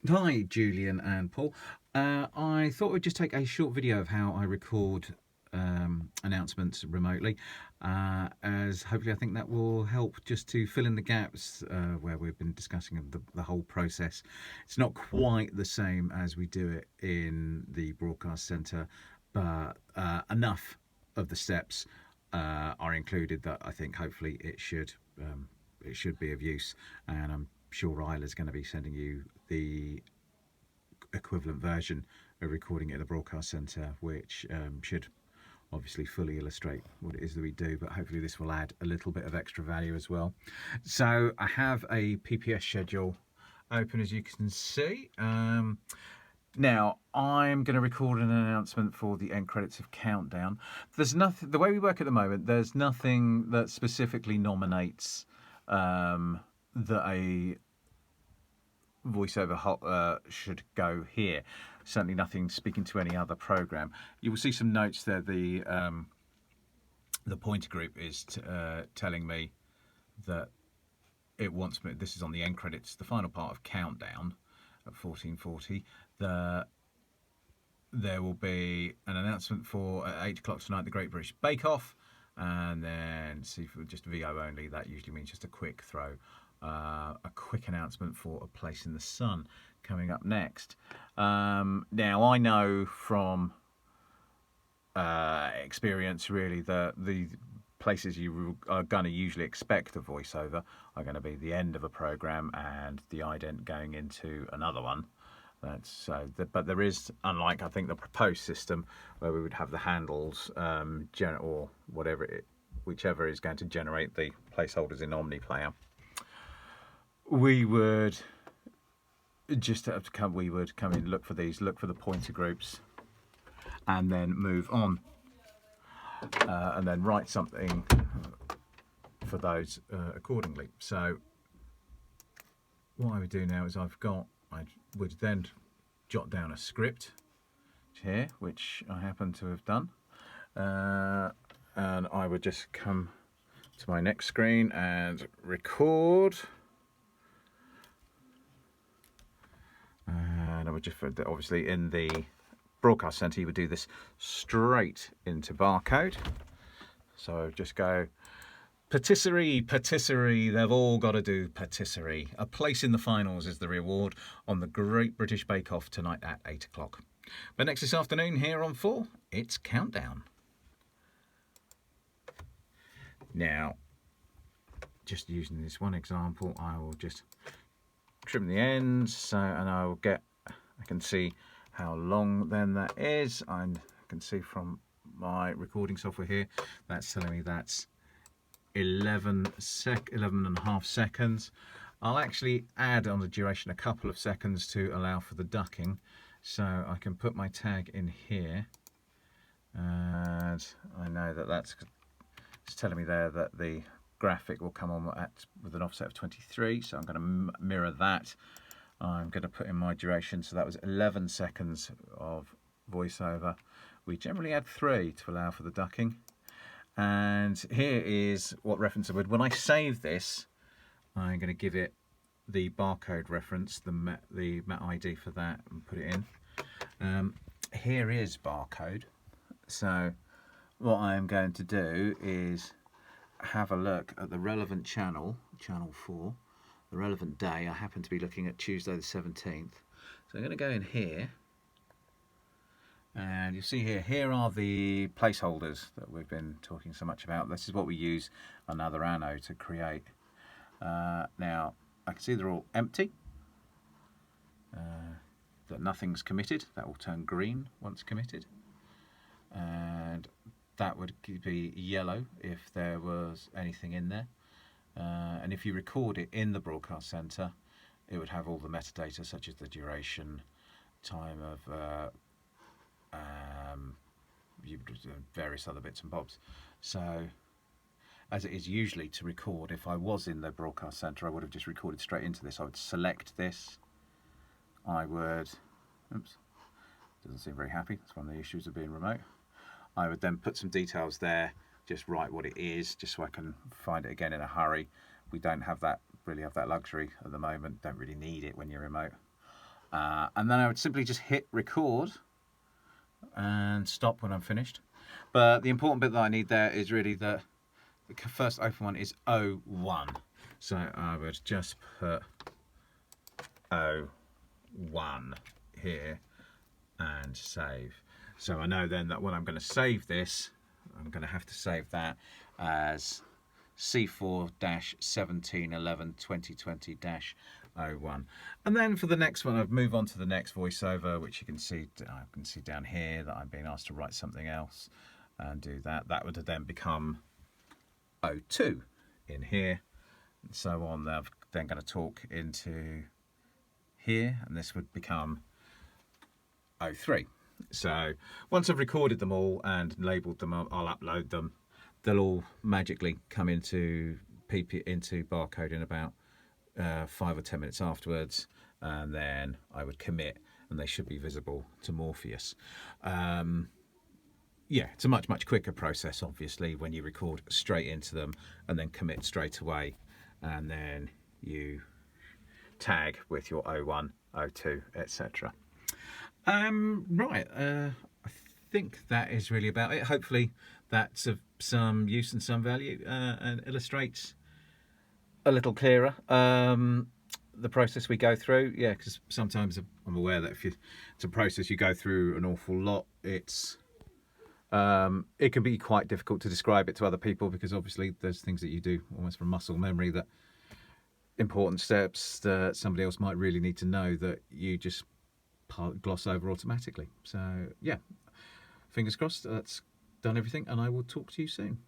Hi, Julian and Paul. I thought we'd just take a short video of how I record announcements remotely, as hopefully I think that will help just to fill in the gaps where we've been discussing the whole process. It's not quite the same as we do it in the broadcast centre, but enough of the steps are included that I think hopefully it should be of use, and I'm sure Ryla's going to be sending you the equivalent version of recording it at the broadcast centre, which should obviously fully illustrate what it is that we do, but hopefully this will add a little bit of extra value as well. So I have a PPS schedule open, as you can see. Now I'm going to record an announcement for the end credits of Countdown. There's nothing. The way we work at the moment, there's nothing that specifically nominates that a voiceover should go here. Certainly nothing speaking to any other program. You will see some notes there. The pointer group is telling me that it wants me. This is on the end credits, the final part of Countdown at 14:40. There will be an announcement for at 8 o'clock tonight, the Great British Bake Off, and then see for just VO only. That usually means just a quick throw. A quick announcement for A Place in the Sun coming up next. Now I know from experience really that the places you are going to usually expect a voiceover are going to be the end of a program and the ident going into another one. But there is, unlike I think the proposed system where we would have the handles or whichever is going to generate the placeholders in OmniPlayer, we would just have to come. We would come in, look for these, look for the pointer groups, and then move on, and then write something for those accordingly. So what I would do now is I would then jot down a script here, which I happen to have done, and I would just come to my next screen and record. And I would just, obviously in the broadcast centre you would do this straight into barcode. So I would just go patisserie, they've all got to do patisserie. A place in the finals is the reward on the Great British Bake Off tonight at 8 o'clock. But next this afternoon here on 4, it's Countdown. Now, just using this one example, I will just trim the ends, and I can see how long then that is. I can see from my recording software here, that's telling me that's 11 and a half seconds. I'll actually add on the duration a couple of seconds to allow for the ducking, so I can put my tag in here, and I know that that's telling me there that the graphic will come on with an offset of 23, so I'm going to mirror that. I'm going to put in my duration, so that was 11 seconds of voiceover. We generally add 3 to allow for the ducking. And here is what reference I would. When I save this, I'm going to give it the barcode reference, the Met ID for that, and put it in. Here is barcode. So what I'm going to do is have a look at the relevant channel 4, the relevant day. I happen to be looking at Tuesday the 17th. So I'm going to go in here, and you'll see here are the placeholders that we've been talking so much about. This is what we use another anno to create. Now I can see they're all empty, that nothing's committed. That will turn green once committed, and that would be yellow if there was anything in there. And if you record it in the broadcast centre, it would have all the metadata such as the duration, time of various other bits and bobs. So as it is usually to record, if I was in the broadcast centre, I would have just recorded straight into this. I would select this. I would, oops, doesn't seem very happy. That's one of the issues of being remote. I would then put some details there, just write what it is, just so I can find it again in a hurry. We don't really have that luxury at the moment, don't really need it when you're remote. And then I would simply just hit record and stop when I'm finished. But the important bit that I need there is really the first open one is 01. So I would just put 01 here and save. So I know then that when I'm going to save this, I'm going to have to save that as C4-1711-2020-01. And then for the next one, I'd move on to the next voiceover, which you can see, I can see down here that I'm being asked to write something else and do that. That would then become 02 in here and so on. I'm then going to talk into here, and this would become 03. So once I've recorded them all and labelled them, I'll upload them. They'll all magically come into barcode in about 5 or 10 minutes afterwards, and then I would commit, and they should be visible to Morpheus. Yeah, it's a much quicker process, obviously, when you record straight into them and then commit straight away, and then you tag with your 01, 02, etc. Right, I think that is really about it. Hopefully that's of some use and some value, and illustrates a little clearer the process we go through. Yeah, because sometimes I'm aware that if it's a process you go through an awful lot, it can be quite difficult to describe it to other people, because obviously there's things that you do almost from muscle memory, that important steps that somebody else might really need to know that you just gloss over automatically. So yeah, fingers crossed that's done everything, and I will talk to you soon.